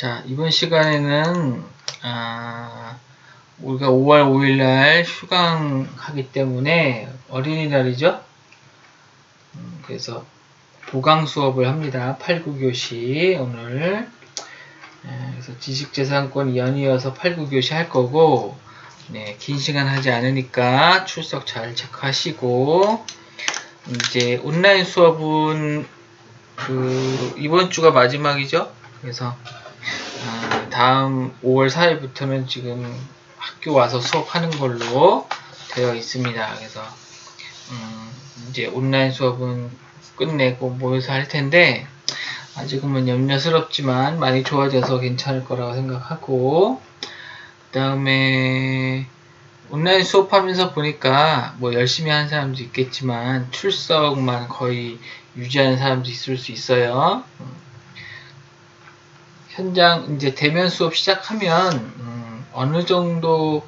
자, 이번 시간에는 우리가 5월 5일날 휴강하기 때문에 어린이날이죠. 그래서 보강 수업을 합니다. 8, 9교시 오늘. 그래서 지식재산권 연이어서 8, 9교시 할 거고, 긴 시간 하지 않으니까 출석 잘 체크하시고, 이제 온라인 수업은 이번 주가 마지막이죠. 그래서 다음 5월 4일부터는 지금 학교 와서 수업하는 걸로 되어 있습니다. 그래서 이제 온라인 수업은 끝내고 모여서 할 텐데 아직은 염려스럽지만 많이 좋아져서 괜찮을 거라고 생각하고, 그 다음에 온라인 수업하면서 보니까 열심히 하는 사람도 있겠지만 출석만 거의 유지하는 사람도 있을 수 있어요. 현장 이제 대면 수업 시작하면 어느 정도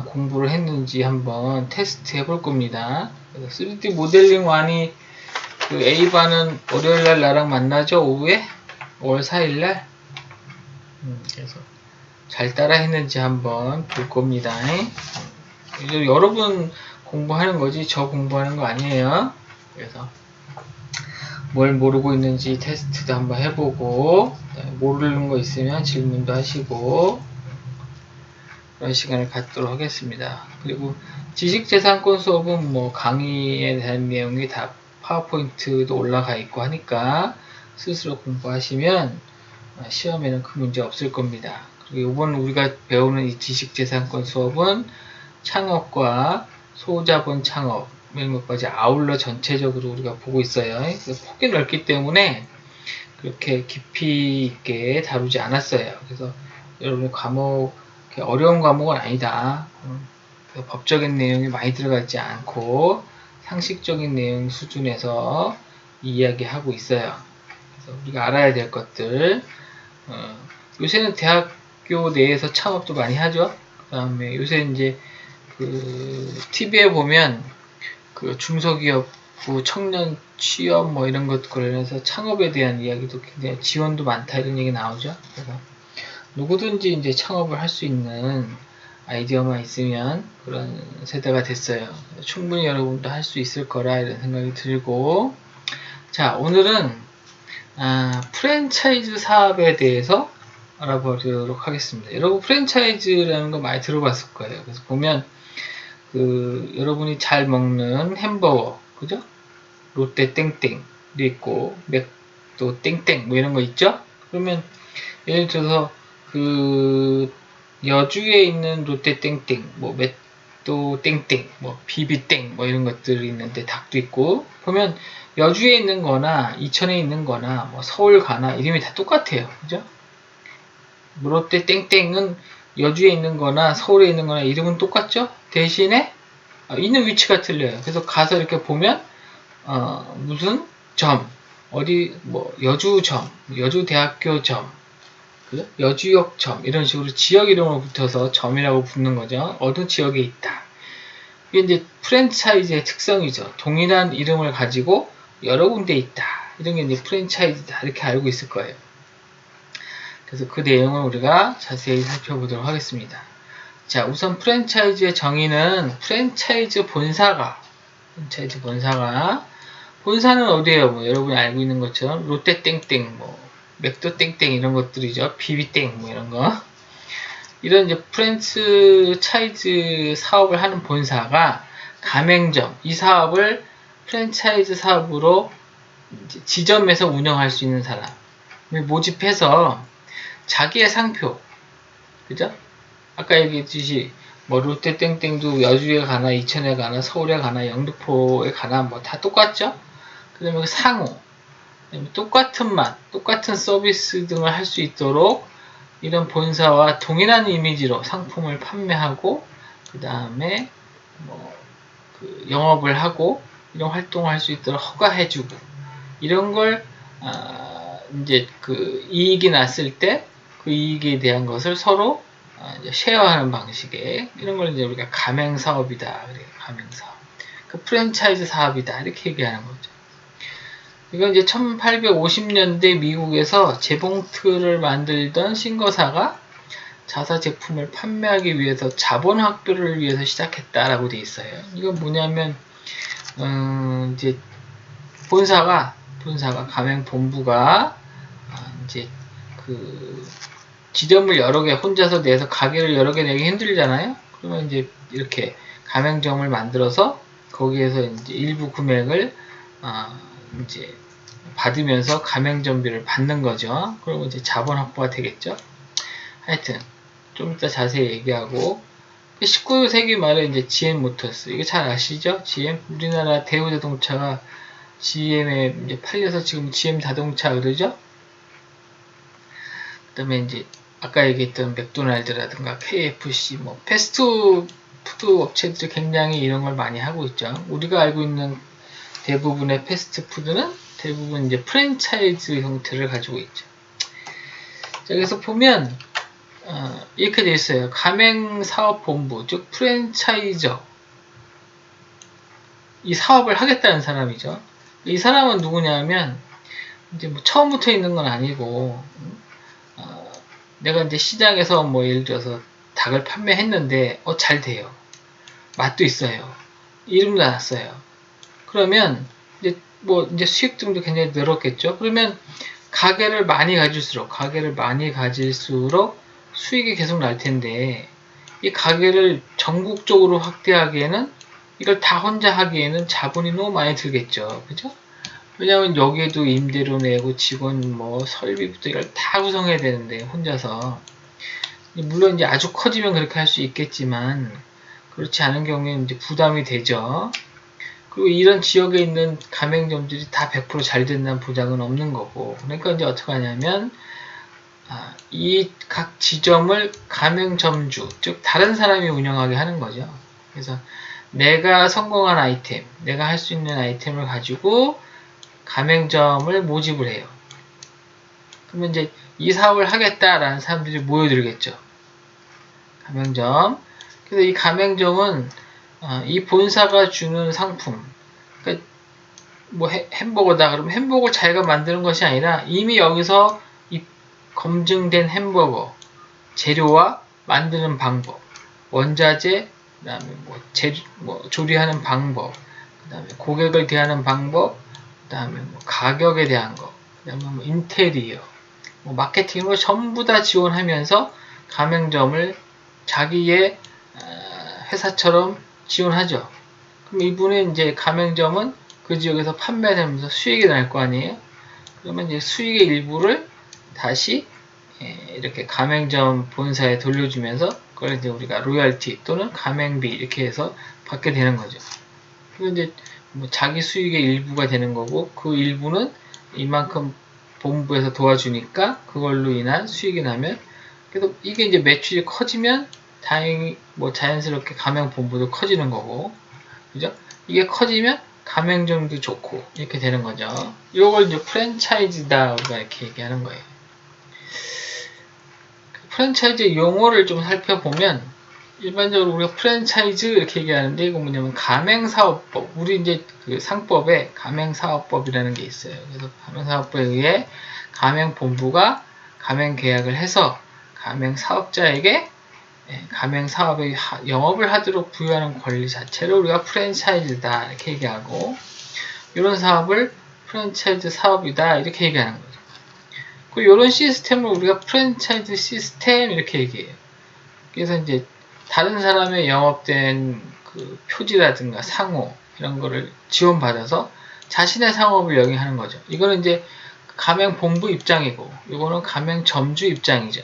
공부를 했는지 한번 테스트 해볼 겁니다. 그래서 3D 모델링 1이 그 A반은 월요일날 나랑 만나죠, 오후에 5월 4일날. 그래서 잘 따라 했는지 한번 볼 겁니다. 여러분 공부하는 거지 저 공부하는 거 아니에요. 그래서 뭘 모르고 있는지 테스트도 한번 해보고, 모르는 거 있으면 질문도 하시고 그런 시간을 갖도록 하겠습니다. 그리고 지식재산권 수업은 강의에 대한 내용이 다 파워포인트도 올라가 있고 하니까 스스로 공부하시면 시험에는 큰 문제 없을 겁니다. 그리고 이번 우리가 배우는 이 지식재산권 수업은 창업과 소자본 창업 이런 것까지 아울러 전체적으로 우리가 보고 있어요. 폭이 넓기 때문에 그렇게 깊이 있게 다루지 않았어요. 그래서 여러분 과목 어려운 과목은 아니다. 법적인 내용이 많이 들어가 있지 않고 상식적인 내용 수준에서 이야기하고 있어요. 그래서 우리가 알아야 될 것들. 요새는 대학교 내에서 창업도 많이 하죠. 그 다음에 요새 이제 TV에 보면 중소기업부 청년 취업 이런 것 관련해서 창업에 대한 이야기도 굉장히 지원도 많다 이런 얘기 나오죠. 그래서 누구든지 이제 창업을 할 수 있는 아이디어만 있으면 그런 세대가 됐어요. 충분히 여러분도 할 수 있을 거라 이런 생각이 들고, 자, 오늘은 프랜차이즈 사업에 대해서 알아보도록 하겠습니다. 여러분 프랜차이즈라는 거 많이 들어봤을 거예요. 그래서 보면 여러분이 잘 먹는 햄버거, 그죠? 롯데 땡땡도 있고 맥도 땡땡 이런 거 있죠? 그러면 예를 들어서 여주에 있는 롯데 땡땡, 맥도 땡땡, 비비땡 이런 것들이 있는데 닭도 있고, 보면 여주에 있는 거나 이천에 있는 거나 서울 가나 이름이 다 똑같아요. 그죠? 롯데 땡땡은 여주에 있는 거나 서울에 있는 거나 이름은 똑같죠? 대신에 있는 위치가 틀려요. 그래서 가서 이렇게 보면 무슨 점, 어디 여주점, 여주대학교점, 여주역점 이런 식으로 지역 이름으로 붙어서 점이라고 붙는 거죠. 어느 지역에 있다. 이게 이제 프랜차이즈의 특성이죠. 동일한 이름을 가지고 여러 군데 있다. 이런 게 이제 프랜차이즈다. 이렇게 알고 있을 거예요. 그래서 그 내용을 우리가 자세히 살펴보도록 하겠습니다. 자, 우선 프랜차이즈의 정의는 프랜차이즈 본사가 본사는 어디에요? 여러분이 알고 있는 것처럼 롯데 땡땡, 맥도 땡땡 이런 것들이죠. 비비땡 이런 거. 이런 이제 프랜차이즈 사업을 하는 본사가 가맹점, 이 사업을 프랜차이즈 사업으로 지점에서 운영할 수 있는 사람을 모집해서 자기의 상표, 그죠? 아까 얘기했듯이 롯데 땡땡도 여주에 가나 이천에 가나 서울에 가나 영등포에 가나 다 똑같죠? 그 다음에 상호, 똑같은 맛, 똑같은 서비스 등을 할 수 있도록 이런 본사와 동일한 이미지로 상품을 판매하고, 그 다음에 영업을 하고 이런 활동을 할 수 있도록 허가해주고, 이런 걸 이제 이익이 났을 때 그 이익에 대한 것을 서로 이제 쉐어하는 방식의 이런 걸 이제 우리가 가맹 사업이다. 가맹 사업. 프랜차이즈 사업이다. 이렇게 얘기하는 거죠. 이건 이제 1850년대 미국에서 재봉틀을 만들던 신거사가 자사 제품을 판매하기 위해서 자본 확보를 위해서 시작했다라고 돼 있어요. 이건 뭐냐면 이제 본사가 가맹 본부가 이제 그 지점을 여러 개 혼자서 내서 가게를 여러 개 내기 힘들잖아요. 그러면 이제 이렇게 가맹점을 만들어서 거기에서 이제 일부 금액을 이제 받으면서 가맹점비를 받는 거죠. 그러면 이제 자본 확보가 되겠죠. 하여튼 좀 이따 자세히 얘기하고 19세기 말에 이제 GM 모터스 이거 잘 아시죠? GM 우리나라 대우자동차가 GM에 이제 팔려서 지금 GM 자동차 그러죠? 그다음에 이제 아까 얘기했던 맥도날드라든가 KFC 뭐 패스트푸드 업체들이 굉장히 이런 걸 많이 하고 있죠. 우리가 알고 있는 대부분의 패스트푸드는 대부분 이제 프랜차이즈 형태를 가지고 있죠. 자, 그래서 보면 이렇게 돼 있어요. 가맹사업본부, 즉 프랜차이저. 이 사업을 하겠다는 사람이죠. 이 사람은 누구냐면 이제 뭐 처음부터 있는 건 아니고 내가 이제 시장에서 뭐 예를 들어서 닭을 판매했는데 잘 돼요. 맛도 있어요. 이름도 났어요. 그러면 이제 수익 등도 굉장히 늘었겠죠. 그러면 가게를 많이 가질수록 수익이 계속 날 텐데 이 가게를 전국적으로 확대하기에는 이걸 다 혼자 하기에는 자본이 너무 많이 들겠죠. 그죠? 왜냐하면 여기에도 임대료 내고 직원 뭐 설비부터 이걸 다 구성해야 되는데 혼자서 물론 이제 아주 커지면 그렇게 할 수 있겠지만 그렇지 않은 경우에는 이제 부담이 되죠. 그리고 이런 지역에 있는 가맹점들이 다 100% 잘 된다는 보장은 없는 거고 그러니까 이제 어떻게 하냐면 이 각 지점을 가맹점주 즉 다른 사람이 운영하게 하는 거죠. 그래서 내가 성공한 아이템 내가 할 수 있는 아이템을 가지고 가맹점을 모집을 해요. 그러면 이제 이 사업을 하겠다라는 사람들이 모여들겠죠. 가맹점. 그래서 이 가맹점은 이 본사가 주는 상품, 그러니까 뭐 햄버거다 그러면 햄버거 자기가 만드는 것이 아니라 이미 여기서 이 검증된 햄버거 재료와 만드는 방법, 원자재, 그다음에 조리하는 방법, 그다음에 고객을 대하는 방법, 그다음에 가격에 대한 거, 그다음에 인테리어, 마케팅으로 전부 다 지원하면서 가맹점을 자기의 회사처럼 지원하죠. 그럼 이분의 이제 가맹점은 그 지역에서 판매되면서 수익이 날 거 아니에요? 그러면 이제 수익의 일부를 다시 이렇게 가맹점 본사에 돌려주면서 그걸 이제 우리가 로열티 또는 가맹비 이렇게 해서 받게 되는 거죠. 그리고 이제 자기 수익의 일부가 되는 거고 그 일부는 이만큼 본부에서 도와주니까 그걸로 인한 수익이 나면 그래서 이게 이제 매출이 커지면 다행히 자연스럽게 가맹 본부도 커지는 거고 그죠? 이게 커지면 가맹점도 좋고 이렇게 되는 거죠. 이걸 이제 프랜차이즈다 우리가 이렇게 얘기하는 거예요. 프랜차이즈 용어를 좀 살펴보면 일반적으로 우리가 프랜차이즈 이렇게 얘기하는데 이거 뭐냐면 가맹사업법 우리 이제 그 상법에 가맹사업법이라는 게 있어요. 그래서 가맹사업법에 의해 가맹본부가 가맹계약을 해서 가맹사업자에게 가맹사업의 영업을 하도록 부여하는 권리 자체를 우리가 프랜차이즈다 이렇게 얘기하고 이런 사업을 프랜차이즈 사업이다 이렇게 얘기하는 거죠. 이런 시스템을 우리가 프랜차이즈 시스템 이렇게 얘기해요. 그래서 이제 다른 사람의 영업된 그 표지라든가 상호 이런 거를 지원받아서 자신의 상업을 영위하는 거죠. 이거는 이제 가맹 본부 입장이고 이거는 가맹 점주 입장이죠.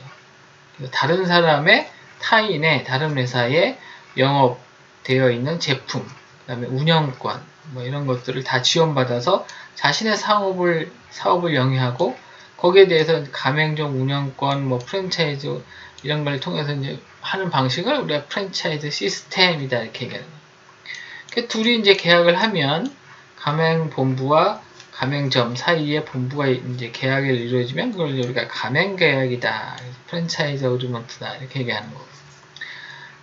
다른 사람의 타인의 다른 회사에 영업되어 있는 제품, 그 다음에 운영권 이런 것들을 다 지원받아서 자신의 사업을 영위하고 거기에 대해서 가맹점 운영권, 프랜차이즈 이런 걸 통해서 이제 하는 방식을 우리가 프랜차이즈 시스템이다 이렇게 얘기하는 거예요. 둘이 이제 계약을 하면 가맹 본부와 가맹점 사이에 본부가 이제 계약이 이루어지면 그걸 우리가 가맹 계약이다, 프랜차이즈 어그리먼트다 이렇게 얘기하는 거예요.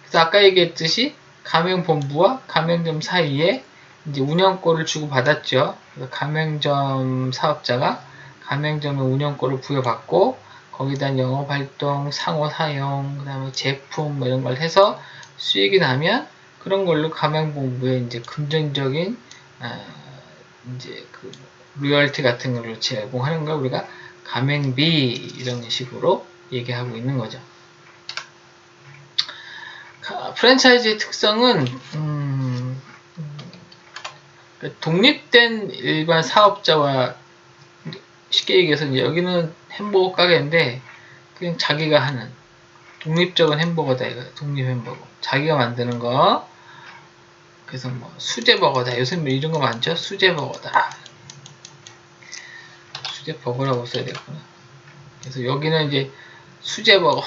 그래서 아까 얘기했듯이 가맹 본부와 가맹점 사이에 이제 운영권을 주고 받았죠. 가맹점 사업자가 가맹점의 운영권을 부여받고 거기다 영업활동, 상호 사용, 그 다음에 제품 뭐 이런 걸 해서 수익이 나면 그런 걸로 가맹본부에 이제 금전적인 이제 그 로열티 같은 걸로 제공하는 걸 우리가 가맹비 이런 식으로 얘기하고 있는 거죠. 프랜차이즈의 특성은 독립된 일반 사업자와 쉽게 얘기해서 이제 여기는 햄버거 가게인데 그냥 자기가 하는 독립적인 햄버거다 이거 독립 햄버거 자기가 만드는 거 그래서 뭐 수제버거다 요새 뭐 이런 거 많죠 수제버거다 수제버거라고 써야 되겠구나 그래서 여기는 이제 수제버거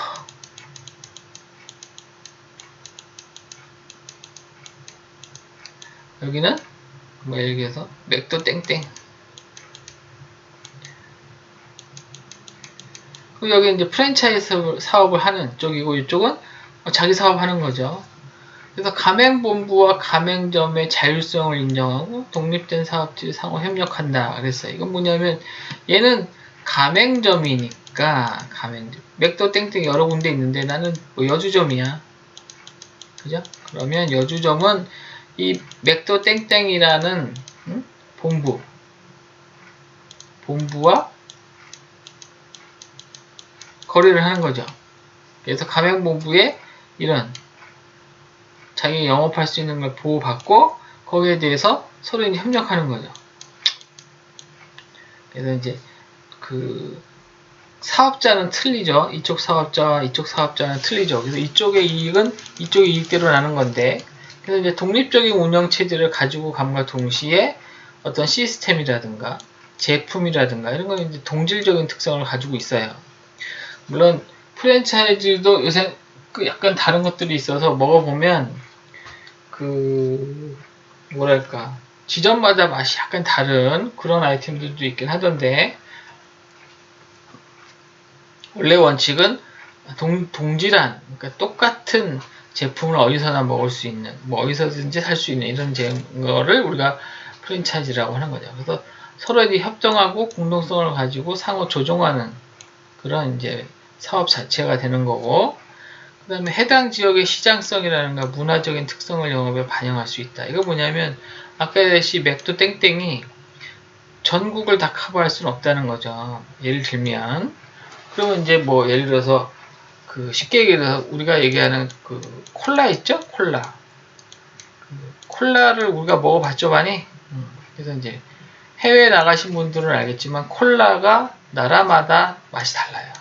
여기는 뭐 예를 들어서 맥도 땡땡 여기 이제 프랜차이즈 사업을 하는 쪽이고 이쪽은 자기 사업하는 거죠. 그래서 가맹본부와 가맹점의 자율성을 인정하고 독립된 사업체에 상호 협력한다 그랬어요. 이건 뭐냐면 얘는 가맹점이니까 가맹점 맥도 땡땡 여러 군데 있는데 나는 뭐 여주점이야. 그죠? 그러면 여주점은 이 맥도 땡땡이라는 본부와 거래를 하는 거죠. 그래서 가맹본부에 이런 자기 영업할 수 있는 걸 보호받고 거기에 대해서 서로 이제 협력하는 거죠. 그래서 이제 그 사업자는 틀리죠. 이쪽 사업자와 이쪽 사업자는 틀리죠. 그래서 이쪽의 이익은 이쪽의 이익대로 나는 건데 그래서 이제 독립적인 운영 체제를 가지고 감과 동시에 어떤 시스템이라든가 제품이라든가 이런 건 이제 동질적인 특성을 가지고 있어요. 물론 프랜차이즈도 요새 그 약간 다른 것들이 있어서 먹어보면 그 뭐랄까 지점마다 맛이 약간 다른 그런 아이템들도 있긴 하던데 원래 원칙은 동질한 그러니까 똑같은 제품을 어디서나 먹을 수 있는 뭐 어디서든지 살 수 있는 이런 거를 우리가 프랜차이즈라고 하는 거죠. 그래서 서로 이제 협정하고 공동성을 가지고 상호 조종하는 그런 이제 사업 자체가 되는 거고 그 다음에 해당 지역의 시장성이라는가 문화적인 특성을 영업에 반영할 수 있다. 이거 뭐냐면 아까 얘기했듯이 맥도 땡땡이 전국을 다 커버할 수는 없다는 거죠. 예를 들면 그러면 이제 뭐 예를 들어서 그 쉽게 얘기해서 우리가 얘기하는 그 콜라 있죠? 콜라. 콜라를 우리가 먹어봤죠, 많이? 그래서 이제 해외에 나가신 분들은 알겠지만 콜라가 나라마다 맛이 달라요.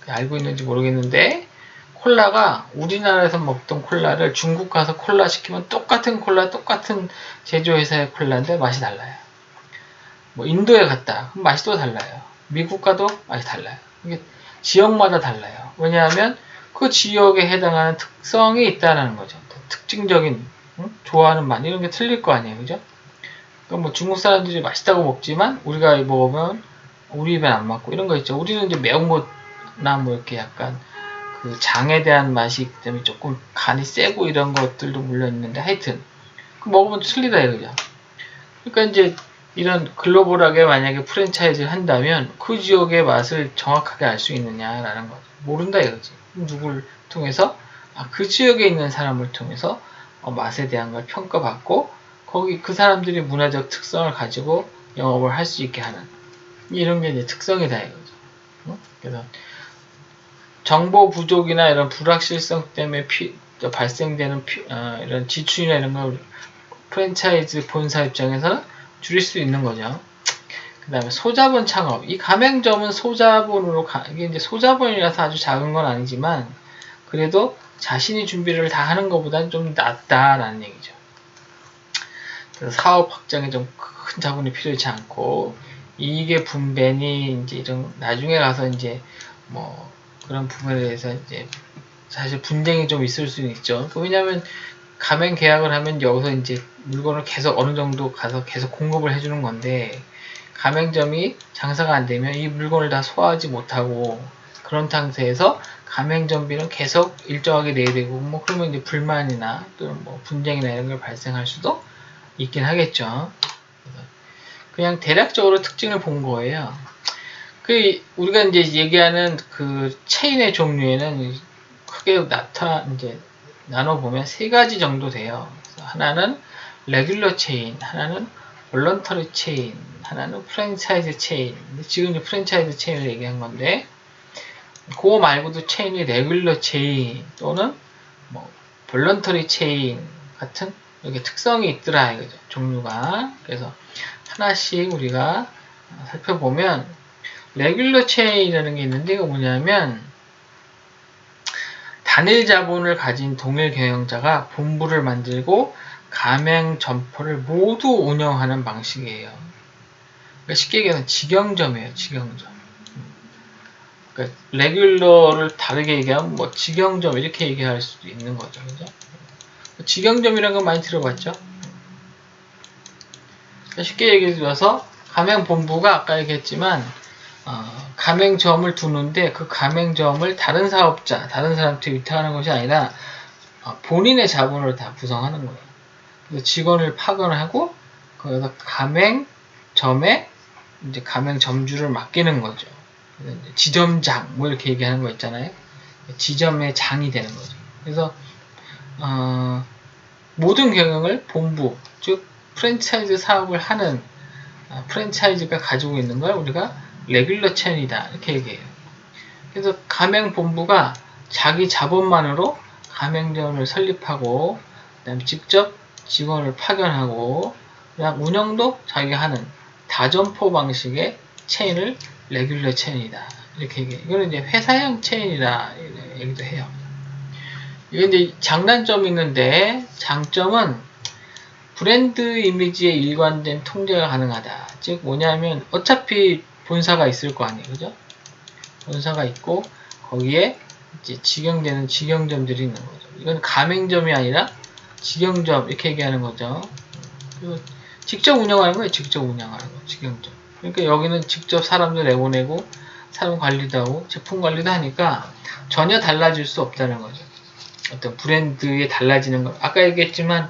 알고 있는지 모르겠는데 콜라가 우리나라에서 먹던 콜라를 중국 가서 콜라 시키면 똑같은 콜라, 똑같은 제조회사의 콜라인데 맛이 달라요. 뭐 인도에 갔다. 그럼 맛이 또 달라요. 미국 가도 맛이 달라요. 이게 지역마다 달라요. 왜냐하면 그 지역에 해당하는 특성이 있다는 거죠. 특징적인 좋아하는 맛 이런 게 틀릴 거 아니에요, 그죠? 그러니까 뭐 중국 사람들이 맛있다고 먹지만 우리가 먹으면 우리 입에 안 맞고 이런 거 있죠. 우리는 이제 매운 거나 뭐 이렇게 약간 그 장에 대한 맛이 있기 때문에 조금 간이 세고 이런 것들도 물려 있는데 하여튼 그 먹으면 틀리다 이거죠. 그러니까 이제 이런 글로벌하게 만약에 프랜차이즈를 한다면 그 지역의 맛을 정확하게 알 수 있느냐라는 거죠. 모른다 이거지. 누굴 통해서 그 지역에 있는 사람을 통해서 맛에 대한 걸 평가받고 거기 그 사람들이 문화적 특성을 가지고 영업을 할 수 있게 하는 이런 게 이제 특성이다 이거죠. 그래서 정보 부족이나 이런 불확실성 때문에 발생되는 이런 지출이나 이런 걸 프랜차이즈 본사 입장에서는 줄일 수 있는 거죠. 그 다음에 소자본 창업. 이 가맹점은 소자본으로, 이게 이제 소자본이라서 아주 작은 건 아니지만, 그래도 자신이 준비를 다 하는 것보다는 좀 낫다라는 얘기죠. 그래서 사업 확장에 좀 큰 자본이 필요하지 않고, 이익의 분배니, 이제 이런, 나중에 가서 이제, 뭐, 그런 부분에 대해서 이제, 사실 분쟁이 좀 있을 수는 있죠. 왜냐면, 가맹 계약을 하면 여기서 이제 물건을 계속 어느 정도 가서 계속 공급을 해주는 건데 가맹점이 장사가 안 되면 이 물건을 다 소화하지 못하고 그런 상태에서 가맹점비는 계속 일정하게 내야 되고, 뭐 그러면 이제 불만이나 또는 뭐 분쟁이나 이런 걸 발생할 수도 있긴 하겠죠. 그냥 대략적으로 특징을 본 거예요. 우리가 이제 얘기하는 그 체인의 종류에는 크게 이제 나눠보면 세 가지 정도 돼요. 하나는 레귤러 체인, 하나는 볼런터리 체인, 하나는 프랜차이즈 체인. 지금 이제 프랜차이즈 체인을 얘기한 건데, 그거 말고도 체인이 레귤러 체인 또는 뭐 볼런터리 체인 같은 이렇게 특성이 있더라 이거죠. 종류가. 그래서 하나씩 우리가 살펴보면 레귤러 체인이라는 게 있는데, 이거 뭐냐면 단일 자본을 가진 동일 경영자가 본부를 만들고 가맹 점포를 모두 운영하는 방식이에요. 그러니까 쉽게 얘기하면 직영점이에요. 직영점. 그러니까 레귤러를 다르게 얘기하면 뭐 직영점 이렇게 얘기할 수도 있는 거죠. 그죠? 직영점이라는 건 많이 들어봤죠? 그러니까 쉽게 얘기해 줘서 가맹 본부가 아까 얘기했지만 가맹점을 두는데 그 가맹점을 다른 사업자, 다른 사람한테 위탁하는 것이 아니라 본인의 자본으로 다 구성하는 거예요. 그래서 직원을 파견하고 거기서 가맹점에 이제 가맹점주를 맡기는 거죠. 지점장 뭐 이렇게 얘기하는 거 있잖아요. 지점의 장이 되는 거죠. 그래서 모든 경영을 본부, 즉 프랜차이즈 사업을 하는 프랜차이즈가 가지고 있는 걸 우리가 레귤러 체인이다 이렇게 얘기해요. 그래서 가맹 본부가 자기 자본만으로 가맹점을 설립하고 그다음에 직접 직원을 파견하고 그다음 운영도 자기가 하는 다점포 방식의 체인을 레귤러 체인이다 이렇게 얘기해요. 이거는 이제 회사형 체인이다 얘기도 해요. 이게 이제 장단점이 있는데 장점은 브랜드 이미지의 일관된 통제가 가능하다. 즉 뭐냐면 어차피 본사가 있을 거 아니에요, 그죠? 본사가 있고 거기에 이제 직영되는 직영점들이 있는 거죠. 이건 가맹점이 아니라 직영점 이렇게 얘기하는 거죠. 그리고 직접 운영하는 거예요. 직접 운영하는 거, 직영점. 그러니까 여기는 직접 사람들 내보내고 사람 관리도 하고 제품 관리도 하니까 전혀 달라질 수 없다는 거죠. 어떤 브랜드에 달라지는 거. 아까 얘기했지만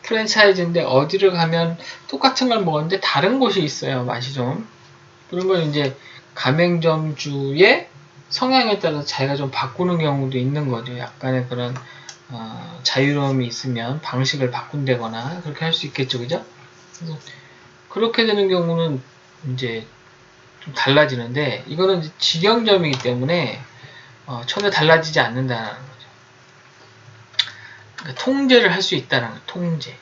프랜차이즈인데 어디를 가면 똑같은 걸 먹었는데 다른 곳이 있어요. 맛이 좀. 그런 걸 이제 가맹점주의 성향에 따라서 자기가 좀 바꾸는 경우도 있는 거죠. 약간의 그런 자유로움이 있으면 방식을 바꾼다거나 그렇게 할 수 있겠죠. 그죠? 그래서 그렇게 되는 경우는 이제 좀 달라지는데 이거는 이제 직영점이기 때문에 전혀 달라지지 않는다는 거죠. 그러니까 통제를 할 수 있다는 거예요. 통제.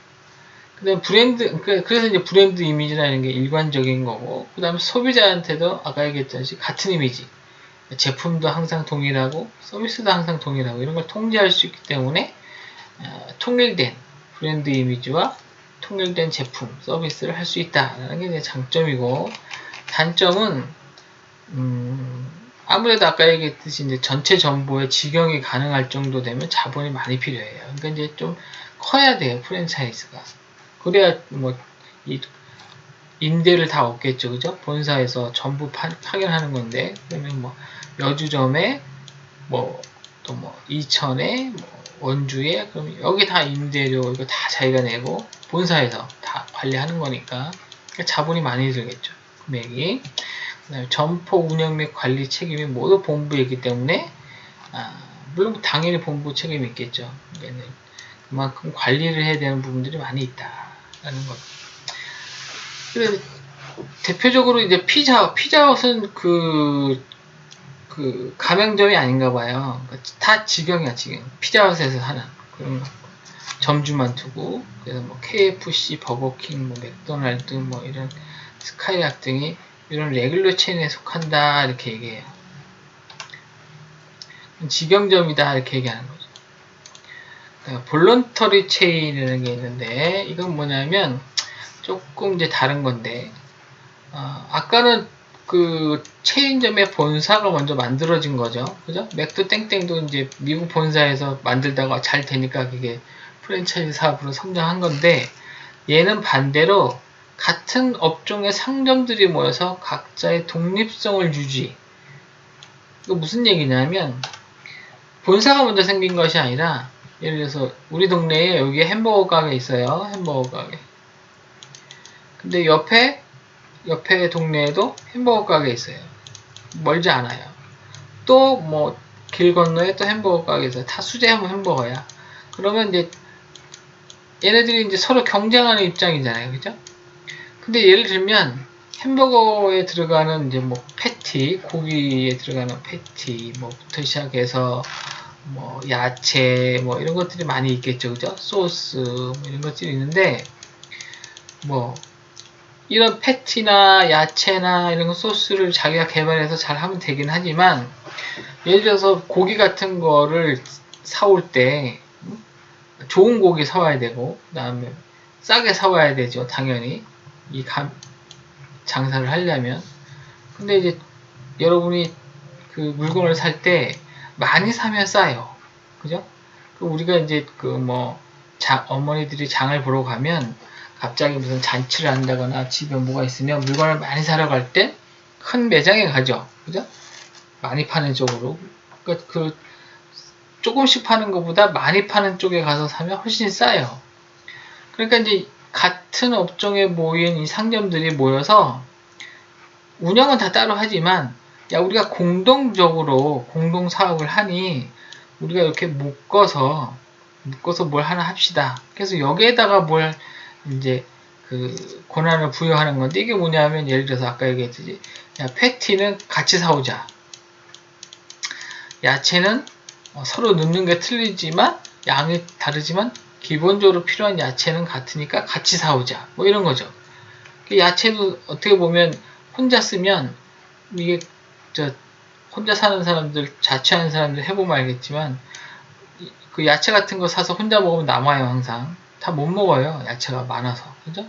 그다음 그래서 이제 브랜드 이미지라는 게 일관적인 거고, 그 다음에 소비자한테도 아까 얘기했듯이 같은 이미지. 제품도 항상 동일하고, 서비스도 항상 동일하고, 이런 걸 통제할 수 있기 때문에, 통일된 브랜드 이미지와 통일된 제품, 서비스를 할 수 있다라는 게 이제 장점이고, 단점은, 아무래도 아까 얘기했듯이 이제 전체 정보의 직영이 가능할 정도 되면 자본이 많이 필요해요. 그러니까 이제 좀 커야 돼요, 프랜차이즈가. 그래야 뭐 이 임대를 다 얻겠죠, 그죠? 본사에서 전부 파견하는 건데 그러면 뭐 여주점에 뭐 또 뭐 이천에 뭐 원주에 그럼 여기 다 임대료 이거 다 자기가 내고 본사에서 다 관리하는 거니까 그러니까 자본이 많이 들겠죠, 금액이. 그다음에 점포 운영 및 관리 책임이 모두 본부에 있기 때문에 물론 당연히 본부 책임이 있겠죠. 그만큼 관리를 해야 되는 부분들이 많이 있다라는 거죠. 그래서 대표적으로 이제 피자헛은 그 가맹점이 아닌가 봐요. 다 직영이야, 지금. 피자헛에서 하는 그런 거. 점주만 두고, 그래서 뭐 KFC, 버거킹, 뭐 맥도날드, 뭐 이런 스카이락 등이 이런 레귤러 체인에 속한다, 이렇게 얘기해요. 직영점이다, 이렇게 얘기하는 거죠. 볼런터리 체인이라는 게 있는데, 이건 뭐냐면, 조금 이제 다른 건데, 아까는 그 체인점의 본사가 먼저 만들어진 거죠. 그죠? 맥도 땡땡도 이제 미국 본사에서 만들다가 잘 되니까 그게 프랜차이즈 사업으로 성장한 건데, 얘는 반대로 같은 업종의 상점들이 모여서 각자의 독립성을 유지. 이거 무슨 얘기냐면, 본사가 먼저 생긴 것이 아니라, 예를 들어서 우리 동네에 여기 햄버거 가게 있어요. 햄버거 가게. 근데 옆에 동네에도 햄버거 가게 있어요. 멀지 않아요. 또 뭐 길 건너에 또 햄버거 가게 있어요. 다 수제 햄버거야. 그러면 이제 얘네들이 이제 서로 경쟁하는 입장이잖아요. 그죠? 근데 예를 들면 햄버거에 들어가는 이제 뭐 패티, 고기에 들어가는 패티 뭐부터 시작해서 뭐 야채 뭐 이런 것들이 많이 있겠죠. 그죠? 소스 뭐 이런 것들이 있는데 뭐 이런 패티나 야채나 이런 소스를 자기가 개발해서 잘 하면 되긴 하지만 예를 들어서 고기 같은 거를 사올 때 좋은 고기 사와야 되고 그 다음에 싸게 사와야 되죠. 당연히 이 장사를 하려면. 근데 이제 여러분이 그 물건을 살 때 많이 사면 싸요. 그죠? 우리가 이제 그 뭐 어머니들이 장을 보러 가면 갑자기 무슨 잔치를 한다거나 집에 뭐가 있으면 물건을 많이 사러 갈 때 큰 매장에 가죠. 그죠? 많이 파는 쪽으로. 그러니까 그 조금씩 파는 것보다 많이 파는 쪽에 가서 사면 훨씬 싸요. 그러니까 이제 같은 업종에 모인 이 상점들이 모여서 운영은 다 따로 하지만 야 우리가 공동적으로 공동 사업을 하니 우리가 이렇게 묶어서 뭘 하나 합시다. 그래서 여기에다가 뭘 이제 그 권한을 부여하는 건데 이게 뭐냐면 예를 들어서 아까 얘기했듯이 야 패티는 같이 사오자. 야채는 서로 넣는 게 틀리지만 양이 다르지만 기본적으로 필요한 야채는 같으니까 같이 사오자. 뭐 이런 거죠. 야채도 어떻게 보면 혼자 쓰면 이게 혼자 사는 사람들 자취하는 사람들 해보면 알겠지만 그 야채 같은 거 사서 혼자 먹으면 남아요. 항상 다 못 먹어요. 야채가 많아서. 그죠?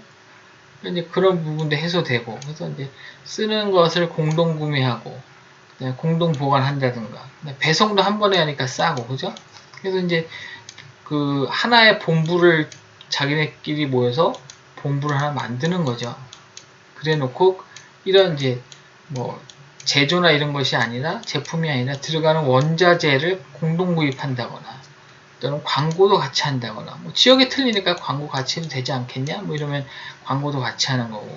이제 그런 부분도 해소되고 그래서 이제 쓰는 것을 공동 구매하고 공동 보관한다든가 배송도 한 번에 하니까 싸고 그죠? 그래서 이제 그 하나의 본부를 자기네끼리 모여서 본부를 하나 만드는 거죠. 그래 놓고 이런 이제 뭐 제조나 이런 것이 아니라 제품이 아니라 들어가는 원자재를 공동 구입한다거나 또는 광고도 같이 한다거나 뭐 지역이 틀리니까 광고 같이 해도 되지 않겠냐 뭐 이러면 광고도 같이 하는 거고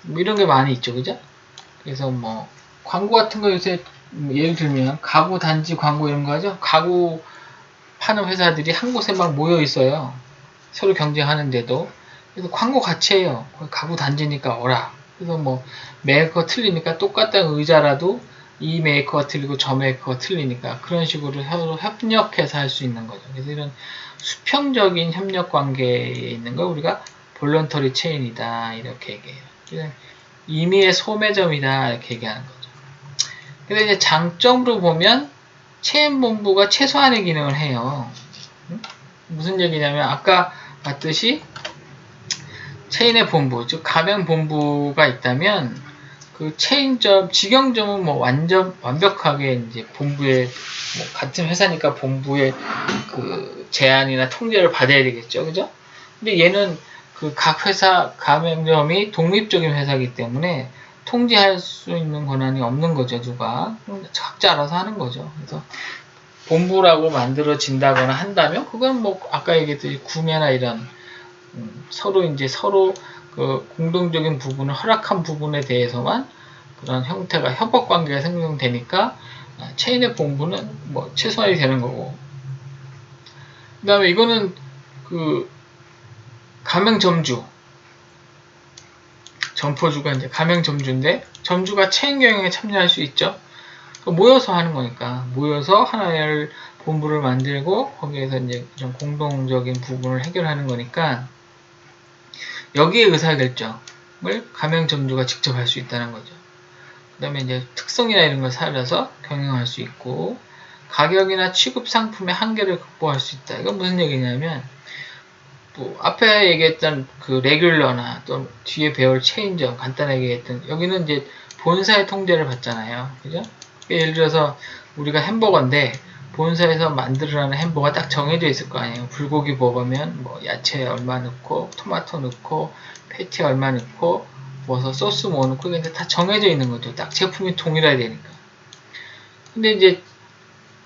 뭐 이런 게 많이 있죠. 그죠? 그래서 뭐 광고 같은 거 요새 예를 들면 가구 단지 광고 이런 거 하죠. 가구 파는 회사들이 한 곳에 막 모여 있어요. 서로 경쟁하는데도. 그래서 광고 같이 해요. 가구 단지니까 어라. 그래서 뭐 메이커 틀리니까 똑같은 의자라도 이 메이커가 틀리고 저 메이커가 틀리니까 그런 식으로 서로 협력해서 할 수 있는 거죠. 그래서 이런 수평적인 협력 관계에 있는 걸 우리가 볼런터리 체인이다 이렇게 얘기해요. 임의의 소매점이다 이렇게 얘기하는 거죠. 그래서 이제 장점으로 보면 체인 본부가 최소한의 기능을 해요. 무슨 얘기냐면 아까 봤듯이 체인의 본부, 즉 가맹 본부가 있다면 그 체인점, 직영점은 뭐 완벽하게 이제 본부의 뭐 같은 회사니까 본부의 그 제안이나 통제를 받아야 되겠죠, 그죠? 근데 얘는 그 각 회사 가맹점이 독립적인 회사이기 때문에 통제할 수 있는 권한이 없는 거죠, 누가. 각자 알아서 하는 거죠. 그래서 본부라고 만들어진다거나 한다면 그건 뭐 아까 얘기했듯이 구매나 이런 서로 그 공동적인 부분을 허락한 부분에 대해서만 그런 형태가 협업 관계가 생성되니까 체인의 본부는 뭐 최소한이 되는 거고 그 다음에 이거는 그 가맹점주 점포주가 이제 가맹점주인데 점주가 체인 경영에 참여할 수 있죠. 모여서 하는 거니까 모여서 하나의 본부를 만들고 거기에서 이제 좀 공동적인 부분을 해결하는 거니까 여기에 의사결정을 가맹점주가 직접 할 수 있다는 거죠. 그 다음에 이제 특성이나 이런 걸 살려서 경영할 수 있고 가격이나 취급 상품의 한계를 극복할 수 있다. 이건 무슨 얘기냐면 뭐 앞에 얘기했던 그 레귤러나 또 뒤에 배울 체인점 간단하게 얘기했던 여기는 이제 본사의 통제를 받잖아요. 그죠? 예를 들어서 우리가 햄버거인데 본사에서 만들어라는 햄버거가 딱 정해져 있을 거 아니에요. 불고기 먹으면 뭐 야채 얼마 넣고 토마토 넣고 패티 얼마 넣고 버섯 소스 뭐 넣고 이게 다 정해져 있는 거죠. 딱 제품이 동일해야 되니까. 근데 이제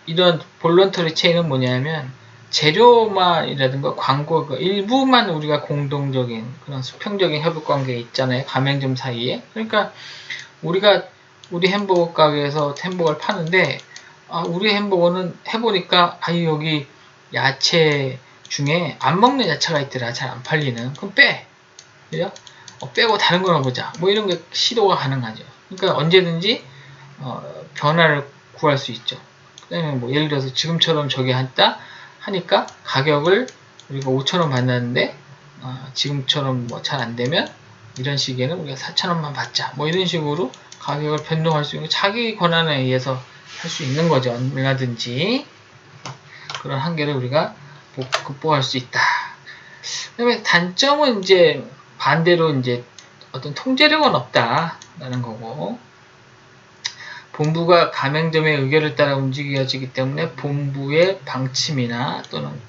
이런 볼런터리 체인은 뭐냐면 재료만이라든가 광고 일부만 우리가 공동적인 그런 수평적인 협업 관계에 있잖아요. 가맹점 사이에. 그러니까 우리가 우리 햄버거 가게에서 햄버거를 파는데 우리 햄버거는 해보니까 여기 야채 중에 안 먹는 야채가 있더라. 잘 안 팔리는. 그럼 빼. 그죠? 빼고 다른 거 넣어보자. 뭐 이런 게 시도가 가능하죠. 그러니까 언제든지 변화를 구할 수 있죠. 그다음에 뭐 예를 들어서 지금처럼 저기 했다 하니까 가격을 우리가 5,000원 받았는데 지금처럼 뭐 잘 안 되면 이런 시기에는 우리가 4,000원만 받자. 뭐 이런 식으로 가격을 변동할 수 있는 자기 권한에 의해서 할 수 있는 거죠. 얼마든지 그런 한계를 우리가 극복할 수 있다. 그다음에 단점은 이제 반대로 이제 어떤 통제력은 없다라는 거고, 본부가 가맹점의 의견을 따라 움직여지기 때문에 본부의 방침이나 또는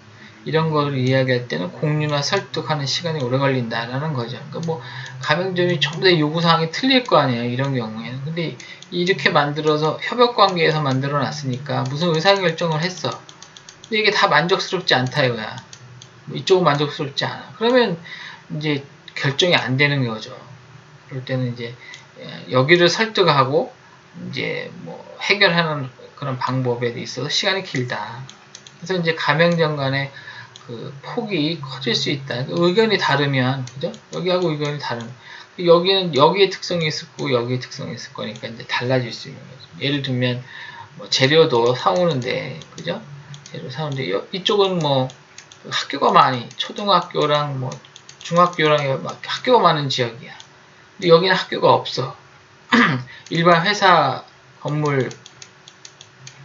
이런 거를 이야기할 때는 공유나 설득하는 시간이 오래 걸린다라는 거죠. 그러니까 뭐 가맹점이 전부 다 요구사항이 틀릴 거 아니에요. 이런 경우에는. 근데 이렇게 만들어서 협업관계에서 만들어 놨으니까 무슨 의사결정을 했어. 근데 이게 다 만족스럽지 않다 이거야. 이쪽은 만족스럽지 않아. 그러면 이제 결정이 안 되는 거죠. 그럴 때는 이제 여기를 설득하고 이제 뭐 해결하는 그런 방법에 있어서 시간이 길다. 그래서 이제 가맹점 간의 그 폭이 커질 수 있다. 의견이 다르면, 그죠? 여기하고 의견이 다른. 여기는 여기에 특성이 있을 거고 여기에 특성이 있을 거니까 이제 달라질 수 있는 거죠. 예를 들면 뭐 재료도 사오는데, 그죠? 재료 사오는데 이쪽은 뭐 학교가 많이 초등학교랑 뭐 중학교랑 막 학교가 많은 지역이야. 근데 여기는 학교가 없어. 일반 회사 건물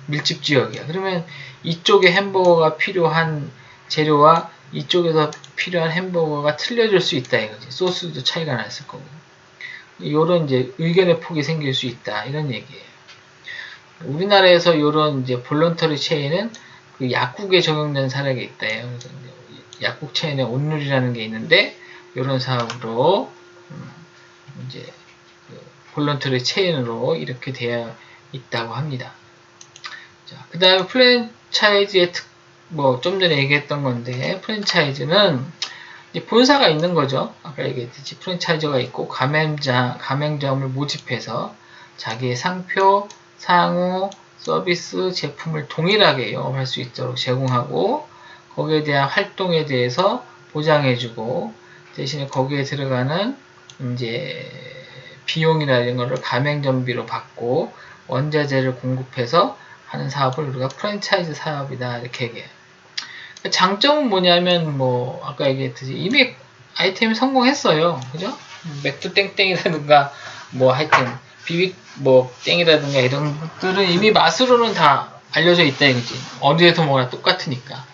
밀집 지역이야. 그러면 이쪽에 햄버거가 필요한 재료와 이쪽에서 필요한 햄버거가 틀려질 수 있다 이거지. 소스도 차이가 났을 거고. 요런 이제 의견의 폭이 생길 수 있다 이런 얘기예요. 우리나라에서 요런 이제 볼런터리 체인은 그 약국에 적용된 사례가 있다요. 그래서 약국 체인에 온룰이라는 게 있는데 요런 사업으로 이제 볼런터리 체인으로 이렇게 되어 있다고 합니다. 그 다음에 프랜차이즈의 뭐 좀 전에 얘기했던 건데, 프랜차이즈는 본사가 있는 거죠. 아까 얘기했듯이 프랜차이저가 있고 가맹점을 모집해서 자기의 상표, 상호, 서비스, 제품을 동일하게 영업할 수 있도록 제공하고, 거기에 대한 활동에 대해서 보장해주고, 대신에 거기에 들어가는 이제 비용이나 이런 거를 가맹점비로 받고 원자재를 공급해서 하는 사업을 우리가 프랜차이즈 사업이다 이렇게 얘기해요. 장점은 뭐냐면 뭐 아까 얘기했듯이 이미 아이템이 성공했어요. 그죠? 맥주 땡땡이라든가 뭐 하여튼 비빅 뭐 땡이라든가 이런 것들은 이미 맛으로는 다 알려져 있다 이거지. 어디에서 먹어나 똑같으니까.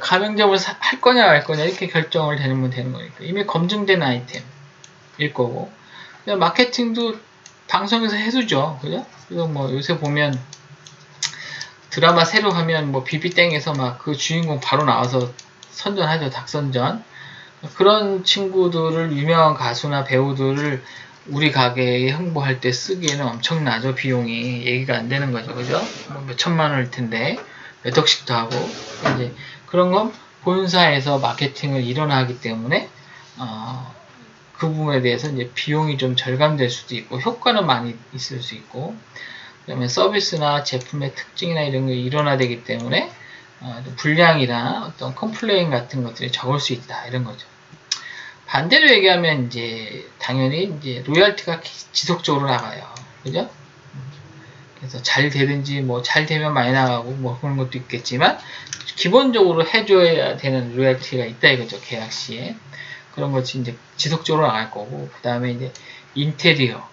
가맹점을 할 거냐 말 거냐 이렇게 결정을 내리면 되는 거니까. 이미 검증된 아이템일 거고. 마케팅도 방송에서 해주죠. 그죠? 그래서 뭐 요새 보면 드라마 새로 하면 뭐 비비땡에서 막 그 주인공 바로 나와서 선전하죠. 닭선전. 그런 친구들을 유명한 가수나 배우들을 우리 가게에 홍보할 때 쓰기에는 엄청나죠. 비용이 얘기가 안 되는 거죠. 그죠? 뭐 몇 천만 원일 텐데 몇 억씩도 하고 이제 그런 건 본사에서 마케팅을 일어나기 때문에 그 부분에 대해서 이제 비용이 좀 절감될 수도 있고 효과는 많이 있을 수 있고, 그다음에 서비스나 제품의 특징이나 이런 게 일원화되기 때문에 불량이나 어떤 컴플레인 같은 것들이 적을 수 있다 이런 거죠. 반대로 얘기하면 이제 당연히 이제 로열티가 지속적으로 나가요. 그죠? 그래서 잘 되든지 뭐 잘 되면 많이 나가고 뭐 그런 것도 있겠지만 기본적으로 해줘야 되는 로열티가 있다 이거죠. 계약 시에. 그런 것이 이제 지속적으로 나갈 거고, 그 다음에 이제 인테리어,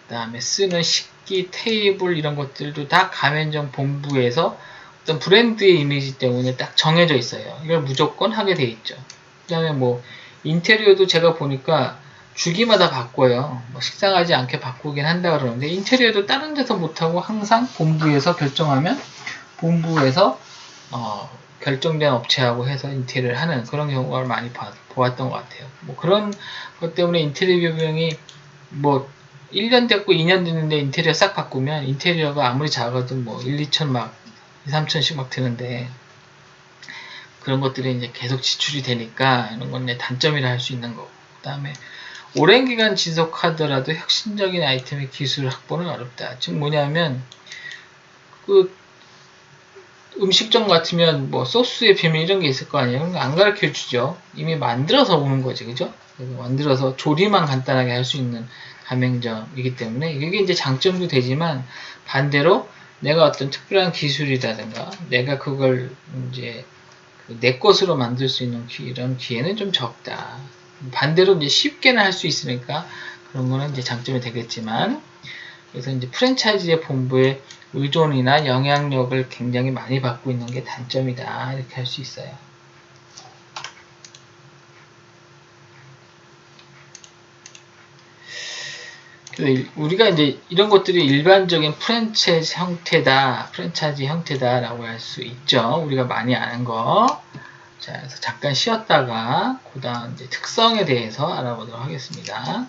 그 다음에 쓰는 식기, 테이블 이런 것들도 다 가맹점 본부에서 어떤 브랜드의 이미지 때문에 딱 정해져 있어요. 이걸 무조건 하게 돼 있죠. 그 다음에 뭐 인테리어도 제가 보니까 주기마다 바꿔요. 뭐 식상하지 않게 바꾸긴 한다 그러는데 인테리어도 다른 데서 못하고 항상 본부에서 결정하면 본부에서 결정된 업체하고 해서 인테리어를 하는 그런 경우가 많이 보았던 것 같아요. 뭐 그런 것 때문에 인테리어 비용이 뭐 1년 됐고 2년 됐는데 인테리어 싹 바꾸면 인테리어가 아무리 작아도 뭐 1, 2천 막 2, 3천씩 막 드는데 그런 것들이 이제 계속 지출이 되니까 이런 건 내 단점이라 할 수 있는 거고, 그 다음에 오랜 기간 지속하더라도 혁신적인 아이템의 기술 확보는 어렵다. 즉 뭐냐면 그 음식점 같으면 뭐 소스의 비밀 이런 게 있을 거 아니에요. 그런 거 안 가르쳐 주죠. 이미 만들어서 오는 거지, 그죠? 만들어서 조리만 간단하게 할 수 있는 가맹점이기 때문에 이게 이제 장점도 되지만 반대로 내가 어떤 특별한 기술이라든가 내가 그걸 이제 내 것으로 만들 수 있는 이런 기회는 좀 적다. 반대로 이제 쉽게는 할 수 있으니까 그런 거는 이제 장점이 되겠지만, 그래서 이제 프랜차이즈의 본부의 의존이나 영향력을 굉장히 많이 받고 있는 게 단점이다. 이렇게 할 수 있어요. 우리가 이제 이런 것들이 일반적인 프랜차이즈 형태다라고 할 수 있죠. 우리가 많이 아는 거. 자, 그래서 잠깐 쉬었다가 그다음 이제 특성에 대해서 알아보도록 하겠습니다.